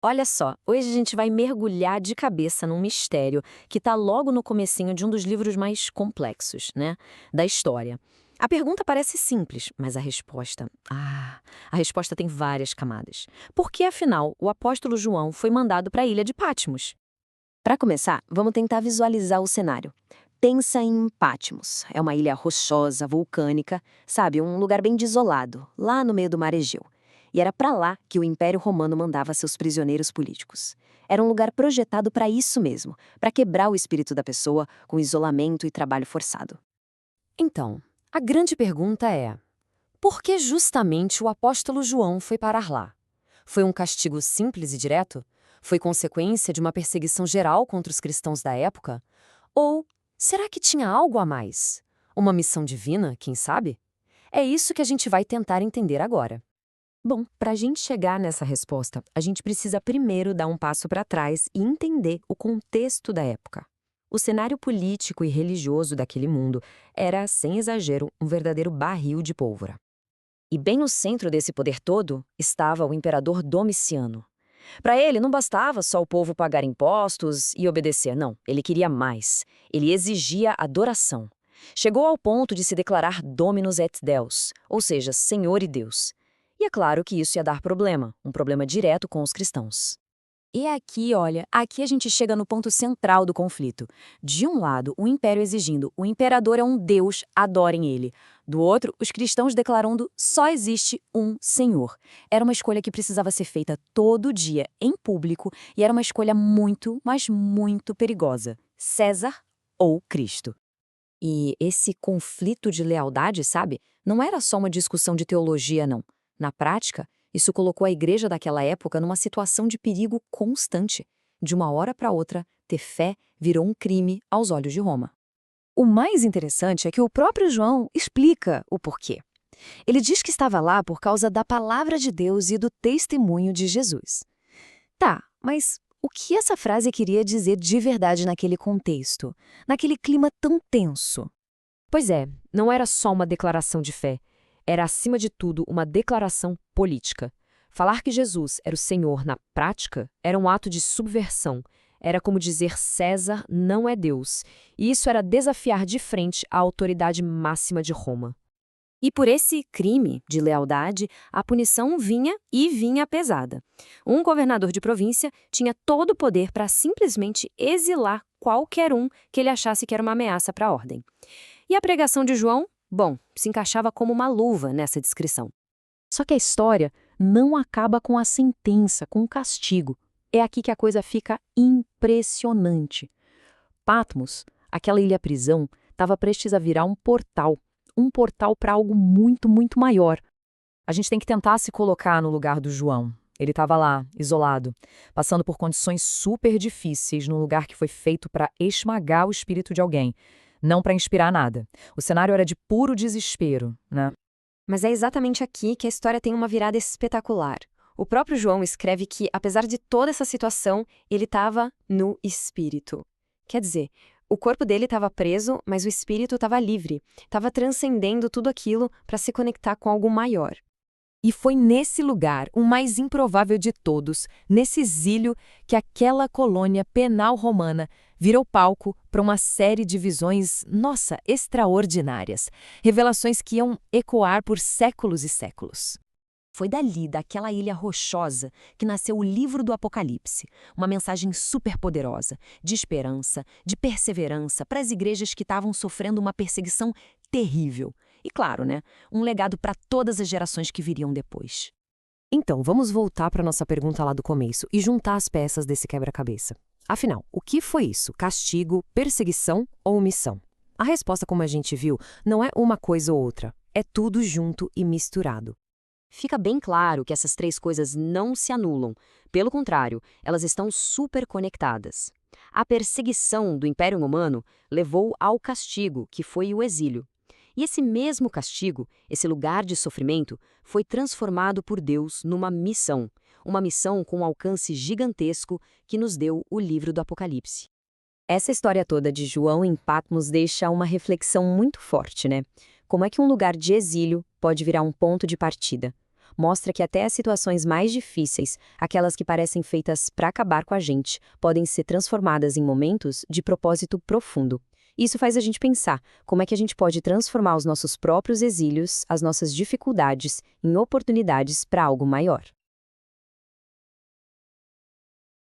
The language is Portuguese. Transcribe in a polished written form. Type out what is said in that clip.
Olha só, hoje a gente vai mergulhar de cabeça num mistério que está logo no comecinho de um dos livros mais complexos, né, da história. A pergunta parece simples, mas a resposta tem várias camadas. Por que, afinal, o apóstolo João foi mandado para a ilha de Patmos? Para começar, vamos tentar visualizar o cenário. Pensa em Patmos. É uma ilha rochosa, vulcânica, sabe, um lugar bem desolado, lá no meio do mar Egeu. E era para lá que o Império Romano mandava seus prisioneiros políticos. Era um lugar projetado para isso mesmo, para quebrar o espírito da pessoa com isolamento e trabalho forçado. Então, a grande pergunta é: por que justamente o apóstolo João foi parar lá? Foi um castigo simples e direto? Foi consequência de uma perseguição geral contra os cristãos da época? Ou será que tinha algo a mais? Uma missão divina, quem sabe? É isso que a gente vai tentar entender agora. Bom, para a gente chegar nessa resposta, a gente precisa primeiro dar um passo para trás e entender o contexto da época. O cenário político e religioso daquele mundo era, sem exagero, um verdadeiro barril de pólvora. E bem no centro desse poder todo estava o imperador Domiciano. Para ele, não bastava só o povo pagar impostos e obedecer, não. Ele queria mais. Ele exigia adoração. Chegou ao ponto de se declarar Dominus et Deus, ou seja, Senhor e Deus. E é claro que isso ia dar problema, um problema direto com os cristãos. E é aqui, olha, aqui a gente chega no ponto central do conflito. De um lado, o império exigindo o imperador é um deus, adorem ele. Do outro, os cristãos declarando só existe um Senhor. Era uma escolha que precisava ser feita todo dia, em público, e era uma escolha muito, mas muito perigosa. César ou Cristo. E esse conflito de lealdade, sabe, não era só uma discussão de teologia, não. Na prática, isso colocou a igreja daquela época numa situação de perigo constante. De uma hora para outra, ter fé virou um crime aos olhos de Roma. O mais interessante é que o próprio João explica o porquê. Ele diz que estava lá por causa da palavra de Deus e do testemunho de Jesus. Tá, mas o que essa frase queria dizer de verdade naquele contexto, naquele clima tão tenso? Pois é, não era só uma declaração de fé. Era, acima de tudo, uma declaração política. Falar que Jesus era o Senhor na prática era um ato de subversão. Era como dizer César não é Deus. E isso era desafiar de frente a autoridade máxima de Roma. E por esse crime de lealdade, a punição vinha e vinha pesada. Um governador de província tinha todo o poder para simplesmente exilar qualquer um que ele achasse que era uma ameaça para a ordem. E a pregação de João? Bom, se encaixava como uma luva nessa descrição. Só que a história não acaba com a sentença, com o castigo. É aqui que a coisa fica impressionante. Patmos, aquela ilha-prisão, estava prestes a virar um portal para algo muito, muito maior. A gente tem que tentar se colocar no lugar do João. Ele estava lá, isolado, passando por condições super difíceis num lugar que foi feito para esmagar o espírito de alguém, não para inspirar nada. O cenário era de puro desespero, né? Mas é exatamente aqui que a história tem uma virada espetacular. O próprio João escreve que, apesar de toda essa situação, ele estava no espírito. Quer dizer, o corpo dele estava preso, mas o espírito estava livre, estava transcendendo tudo aquilo para se conectar com algo maior. E foi nesse lugar, o mais improvável de todos, nesse exílio, que aquela colônia penal romana virou palco para uma série de visões, nossa, extraordinárias. Revelações que iam ecoar por séculos e séculos. Foi dali, daquela ilha rochosa, que nasceu o livro do Apocalipse, uma mensagem superpoderosa, de esperança, de perseverança para as igrejas que estavam sofrendo uma perseguição terrível. E claro, né, um legado para todas as gerações que viriam depois. Então, vamos voltar para nossa pergunta lá do começo e juntar as peças desse quebra-cabeça. Afinal, o que foi isso? Castigo, perseguição ou missão? A resposta, como a gente viu, não é uma coisa ou outra. É tudo junto e misturado. Fica bem claro que essas três coisas não se anulam. Pelo contrário, elas estão super conectadas. A perseguição do Império Romano levou ao castigo, que foi o exílio. E esse mesmo castigo, esse lugar de sofrimento, foi transformado por Deus numa missão. Uma missão com um alcance gigantesco que nos deu o livro do Apocalipse. Essa história toda de João em Patmos deixa uma reflexão muito forte, né? Como é que um lugar de exílio pode virar um ponto de partida? mostra que até as situações mais difíceis, aquelas que parecem feitas para acabar com a gente, podem ser transformadas em momentos de propósito profundo. Isso faz a gente pensar como é que a gente pode transformar os nossos próprios exílios, as nossas dificuldades, em oportunidades para algo maior.